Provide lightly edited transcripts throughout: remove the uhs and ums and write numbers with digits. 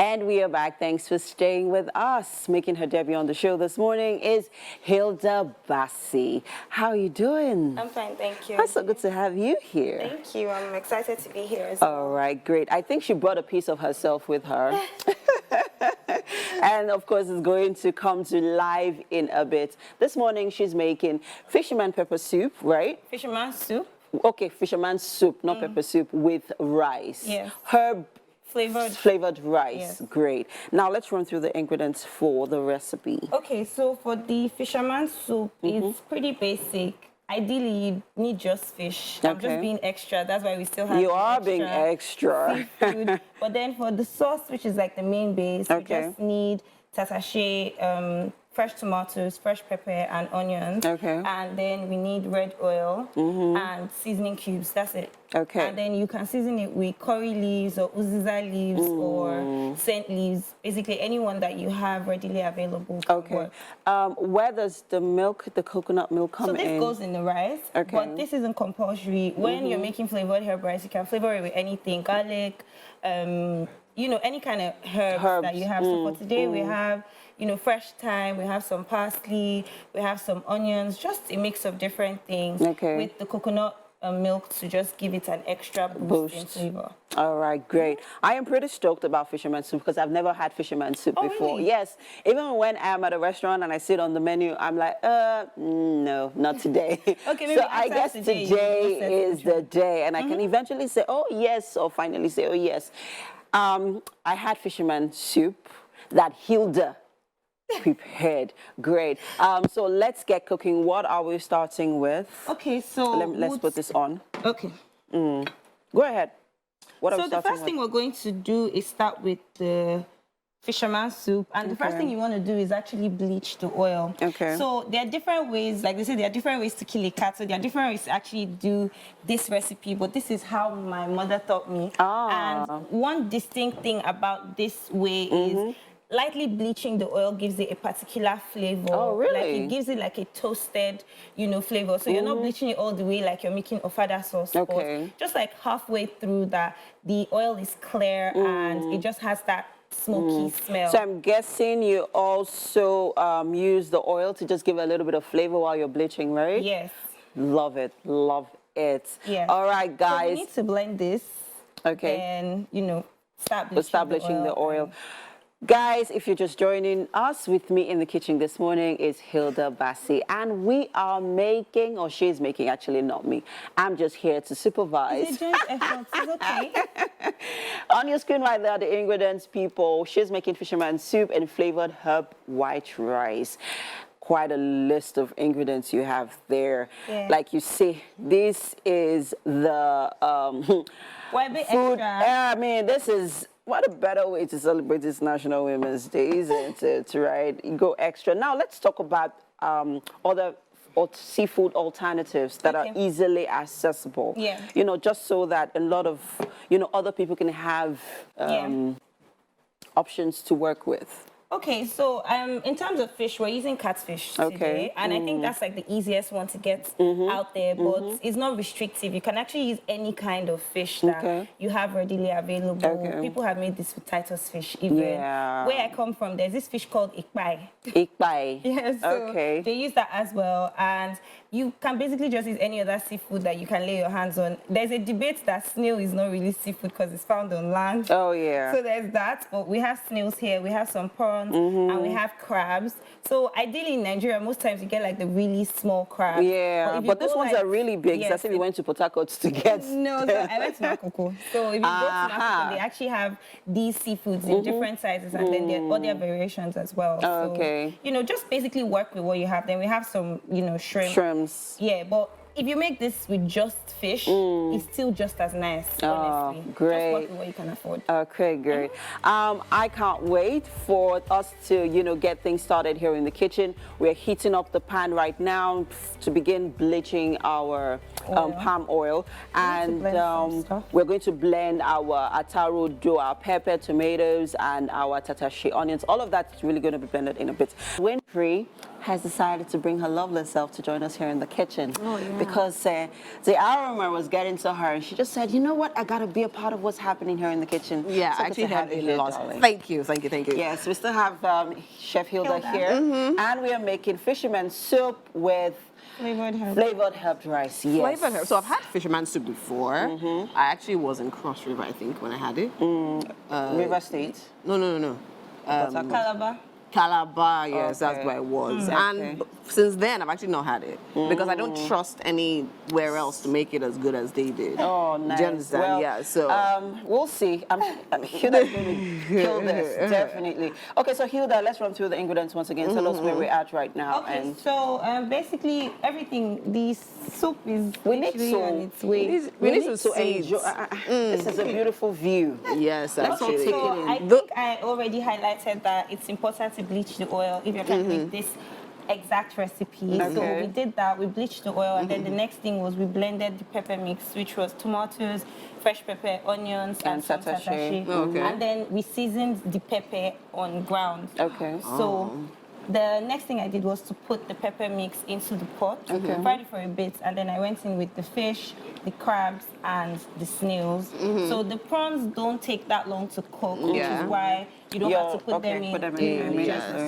And we are back. Thanks for staying with us. Making her debut on the show this morning is Hildabaci. How are you doing? I'm fine, thank you. It's so good to have you here. Thank you. I'm excited to be here as well. All right, great. I think she brought a piece of herself with her. And of course, it's going to come to life in a bit. This morning, she's making fisherman pepper soup, right? Fisherman soup. Okay, fisherman soup, not pepper soup, with rice. Yes. Herb Flavored rice. Yes. Great. Now let's run through the ingredients for the recipe. Okay, so for the fisherman soup, it's pretty basic. Ideally, you need just fish. I'm just being extra. That's why we still have You are being extra. Seafood. But then for the sauce, which is like the main base, we just need tatashe, fresh tomatoes, fresh pepper, and onions. Okay. And then we need red oil and seasoning cubes. That's it. Okay. And then you can season it with curry leaves or uziza leaves or scent leaves. Basically, anyone that you have readily available. Okay. Where does the milk, the coconut milk, come in? So this goes in the rice, but this isn't compulsory. When you're making flavored herb rice, you can flavor it with anything, garlic, you know, any kind of herbs that you have. So for today, we have, you know, fresh thyme, we have some parsley, we have some onions, just a mix of different things with the coconut milk to just give it an extra boost in flavor. All right, great. I am pretty stoked about fisherman soup because I've never had fisherman soup before. Really? Yes, even when I'm at a restaurant and I sit on the menu, I'm like, no, not today. Okay, maybe so I guess today is the day, and I can eventually say, oh yes, or finally say, oh yes. I had fisherman soup that Hilda prepared. Great. So let's get cooking. What are we starting with? Okay, so let's put this on. Okay. Go ahead. What are we starting with? So the first thing we're going to do is start with the fisherman soup, and the first thing you want to do is actually bleach the oil. Okay. So there are different ways, like they say, there are different ways to kill a cat. So there are different ways to actually do this recipe, but this is how my mother taught me. And one distinct thing about this way is lightly bleaching the oil gives it a particular flavor. Oh, really? Like it gives it like a toasted, you know, flavor. So you're not bleaching it all the way like you're making ofada sauce. Okay. Just like halfway through that, the oil is clear and it just has that smoky smell. So I'm guessing you also use the oil to just give a little bit of flavor while you're bleaching, right? Yes. Love it. Love it. Yeah. All right, guys. So we need to blend this. Okay. And, you know, start bleaching the oil. Guys, if you're just joining us, with me in the kitchen this morning is Hildabaci, and we are making, or she's making, actually not me. I'm just here to supervise. It's a joint effort. It's okay. On your screen right there are the ingredients, people. She's making fisherman soup and flavored herb white rice. Quite a list of ingredients you have there. Yeah. Like you see, this is the food. I mean, this is, what a better way to celebrate this National Women's Day, isn't it, right? You go extra. Now, let's talk about other seafood alternatives that are easily accessible. Yeah. You know, just so that a lot of, you know, other people can have options to work with. Okay, so in terms of fish, we're using catfish today, and I think that's like the easiest one to get out there, but it's not restrictive. You can actually use any kind of fish that you have readily available. People have made this with Titus fish even. Yeah. Where I come from, there's this fish called ikpai. Ikpai. Yes, so they use that as well, and you can basically just use any other seafood that you can lay your hands on. There's a debate that snail is not really seafood because it's found on land. Oh, yeah. So there's that, but we have snails here, we have some prawns, and we have crabs. So ideally in Nigeria, most times you get like the really small crabs. Yeah, but these ones are really big. Yes, as if you went to Port Harcourt to get No, so I went to Makoko. So if you go to Makoko, they actually have these seafoods in different sizes, and then there are other variations as well. So, you know, just basically work with what you have. Then we have some, you know, shrimp. Yeah, but if you make this with just fish, it's still just as nice, honestly. Great. Just work with what you can afford. Okay, great. I can't wait for us to, you know, get things started here in the kitchen. We're heating up the pan right now to begin bleaching our palm oil. And we're going to blend our atarudo, our pepper, tomatoes, and our tatashe onions. All of that is really going to be blended in a bit. Winfrey, has decided to bring her lovely self to join us here in the kitchen. Oh, yeah. Because the aroma was getting to her, and she just said, you know what, I got to be a part of what's happening here in the kitchen. Yeah, So I actually had you a here, lot. darling. Thank you, thank you, thank you. Yes, we still have Chef Hilda here, and we are making fisherman soup with flavored herb rice. Yes. Flavored herb. So I've had fisherman soup before. I actually was in Cross River, I think, when I had it. River State. No. Calabar. Calabar, yes, Okay. that's where it was. Okay. And since then, I've actually not had it because I don't trust anywhere else to make it as good as they did. Oh, nice. Do you understand? Well, Yeah, so. we'll see. I'm Hilda's going to kill this, definitely. Okay, so Hilda, let's run through the ingredients once again. Tell us where we're at right now. Okay, And so basically everything, the soup is we need literally to, on its way. we need to enjoy. This is a beautiful view. Yes, Let's all actually. take So it in. I think I already highlighted that it's important to bleach the oil if you're trying to make this exact recipe. So Okay. we did that, we bleached the oil, and then the next thing was we blended the pepper mix, which was tomatoes, fresh pepper, onions, and some satashi. satashi. Okay. And then we seasoned the pepper on ground. Okay. So the next thing I did was to put the pepper mix into the pot, fried it for a bit, and then I went in with the fish, the crabs, and the snails. So the prawns don't take that long to cook, which Yeah. is why you don't have to put them in,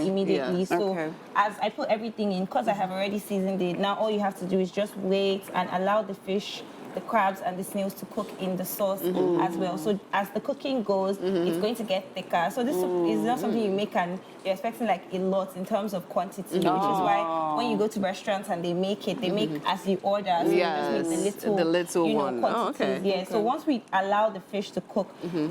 immediately. Yes. So Okay. as I put everything in, because I have already seasoned it, now all you have to do is just wait and allow the fish, the crabs and the snails to cook in the sauce as well. So as the cooking goes, it's going to get thicker. So this soup is not something you make and you're expecting like a lot in terms of quantity, which is why when you go to restaurants and they make it, they make as you order. So you just make the little you know, one. quantities. Oh, okay. Yeah. So once we allow the fish to cook,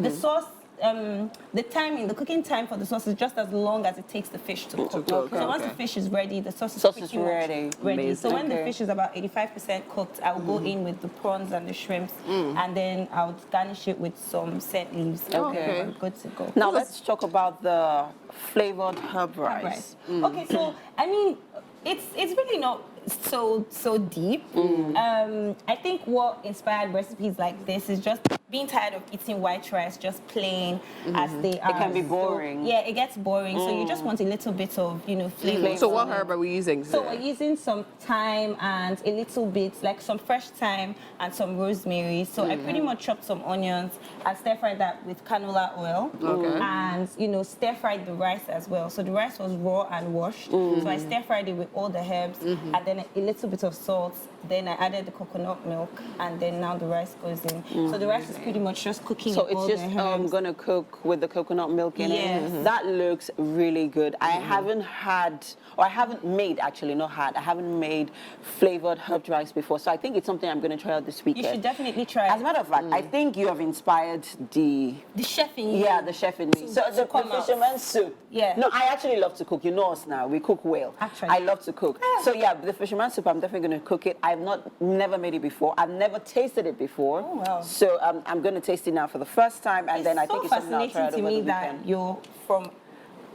the sauce. The cooking time for the sauce is just as long as it takes the fish to cook. cook, So once okay. the fish is ready, the sauce is Sauce pretty is ready. much ready. So when the Okay. fish is about 85% cooked, I'll go in with the prawns and the shrimps, and then I'll garnish it with some scent leaves. And Okay. then we're good to go. Now let's talk about the flavored herb rice. Right. Okay, so I mean, it's really not so deep. I think what inspired recipes like this is just being tired of eating white rice just plain as they are. It can be So, boring. yeah, it gets boring. So you just want a little bit of flavor. So what herb are we using? So we're using some thyme and a little bit, like some fresh thyme and some rosemary. So I pretty much chopped some onions and stir-fried that with canola oil. Okay. And, stir-fried the rice as well. So the rice was raw and washed. So I stir-fried it with all the herbs and then a little bit of salt. Then I added the coconut milk and then now the rice goes in. So the rice is pretty much just cooking So in all it's just the herbs. gonna cook with the coconut milk in Yes. it. That looks really good. I haven't had, or I haven't made actually, not had. I haven't made flavored herb rice before. So I think it's something I'm gonna try out this weekend. You should definitely try As a it. matter of fact, I think you have inspired the chef in you. the chef in me. So the come out. fisherman soup. Yeah. No, I actually love to cook. You know us now. We cook well. Actually. I love to cook. So yeah, the fisherman soup, I'm definitely going to cook it. I've never made it before. I've never tasted it before. Oh, wow. So I'm going to taste it now for the first time, and then I think it's something I'll try out fascinating to over me the that weekend. you're from,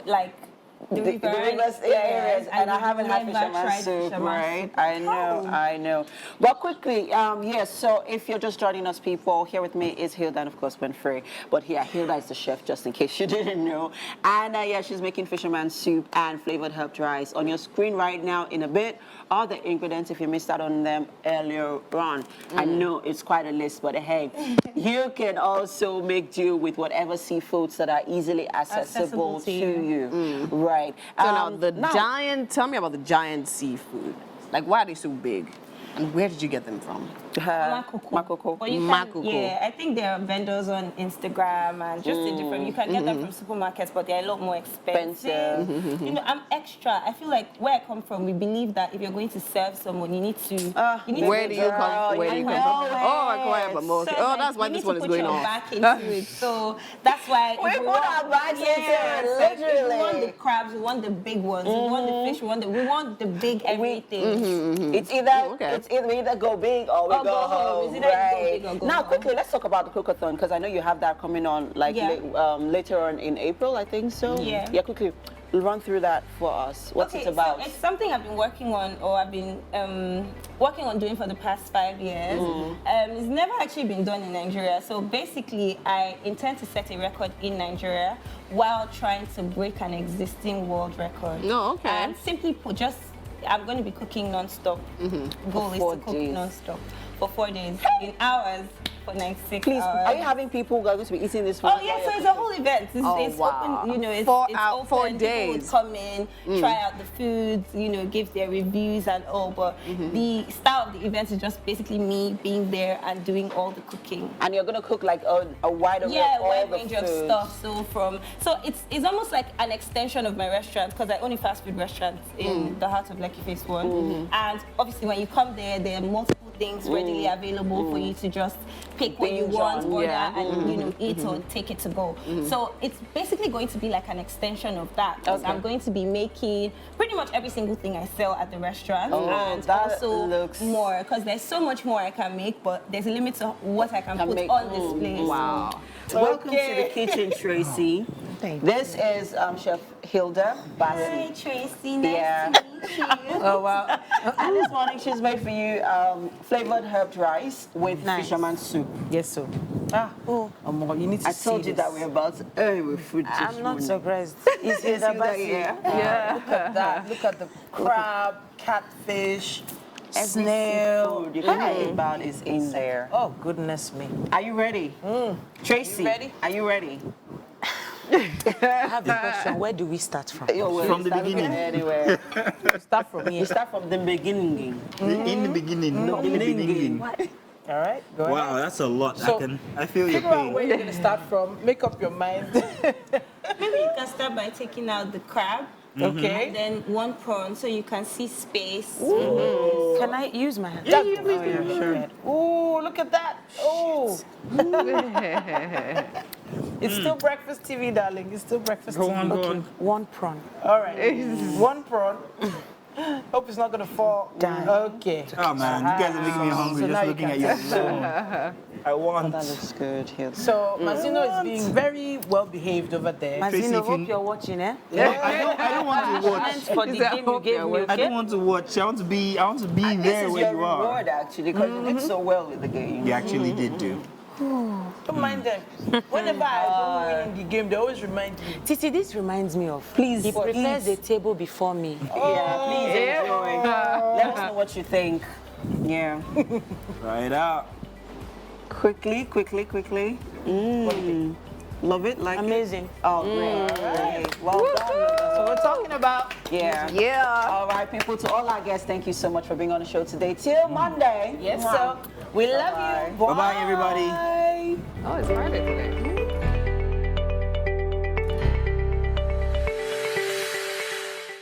like, the rivers areas, and I haven't had fisherman soup, right? I know. But quickly, yes, so if you're just joining us, people, here with me is Hilda, and of course, Winfrey. But yeah, Hilda is the chef, just in case you didn't know. And yeah, she's making fisherman soup and flavored herb rice. On your screen right now, in a bit, all the ingredients, if you missed out on them earlier on. I know it's quite a list, but hey, you can also make do with whatever seafoods that are easily accessible to you. Right. So tell me about the giant seafood. Like, why are they so big? And where did you get them from? Makoko. But you can, Makoko. yeah, I think there are vendors on Instagram and just in different. You can get them from supermarkets, but they're a lot more expensive. I'm extra. I feel like where I come from, we believe that if you're going to serve someone, you need to. Where do you come from? So that's why this one is going on. Back into it. So that's why We put our backs into it, like, if literally. we want the crabs, we want the big ones. We want the fish. We want the big everything. It's either we either go big or we go home. It's either you go Right. big or go Now, home. quickly, let's talk about the cookathon because I know you have that coming on like Yeah. later on in April, I think so. Yeah. Yeah, quickly. run through that for us. What's it about? So it's something I've been working on, or I've been working on doing for the past 5 years. It's never actually been done in Nigeria. So basically, I intend to set a record in Nigeria while trying to break an existing world record. No, okay. And simply put, I'm going to be cooking non-stop. Goal is to cook non-stop for 4 days in hours. For 96 Please, hours. are you having people who are going to be eating this food? Oh yeah, so it's a whole event. It's open, you know, it's open. 4 days. People would come in, try out the foods, you know, give their reviews and all. But the style of the event is just basically me being there and doing all the cooking. And you're going to cook like a wide range of stuff. So it's almost like an extension of my restaurant, because I own a fast food restaurant in the heart of Lekki Phase 1. And obviously when you come there are multiple things readily available for you to just pick what you want, order, and you know, eat or take it to go. So it's basically going to be like an extension of that. I'm going to be making pretty much every single thing I sell at the restaurant, and also more, because there's so much more I can make, but there's a limit to what I can put on display. Wow. Welcome to the kitchen, Tracy. Thank you. This is Chef Hildabaci. Hi, Tracy. Nice to meet you. Oh, wow. And this morning she's made for you flavoured herb rice with fisherman soup. Yes, sir. You need to I told you that we're about to earn with food. I'm not surprised. It's Hildabaci. Yeah. Look at that. Look at the crab, catfish, snail. You can think about is in there. Oh, goodness me. Are you ready? Tracy, ready? Are you ready? I have a question. Where do we start from? From the beginning. Anywhere. Start from here. You start from the beginning. In the beginning. No, in the beginning. All right, go ahead. Wow, that's a lot. So, I feel your figure out pain. where you're going to start from. Make up your mind. Maybe you can start by taking out the crab. Okay. And then 1 prawn, so you can see space. Can I use my hand? Yeah, sure. Oh, look at that. Oh. It's still breakfast TV, darling. It's still breakfast TV. Go on. 1 prawn. All right. 1 prawn. Hope it's not going to fall down. Okay. Oh man, you guys are making me hungry So now just you looking can at your phone. I want. That looks good. Here. So Mazino is being very well behaved over there. Tracy, Mazino, if you- hope you're watching, eh? I don't want to watch. For the game you gave me, I okay? don't want to watch. I want to be And there this is where your you are. reward, actually, because you did so well with the game. You actually did do. Don't mind them. Whenever I don't win in the game, they always remind me. Titi, this reminds me of. Please, He prepares please. the table before me. Yeah, please enjoy. Let us know what you think. Yeah. Try it out. Quickly. Love it, like Amazing. it? Oh, great. Well done. So we're talking about Yeah. All right, people, to all our guests, thank you so much for being on the show today. Till Monday. yes, sir. We love you. Bye bye, everybody. Oh, it's Friday today.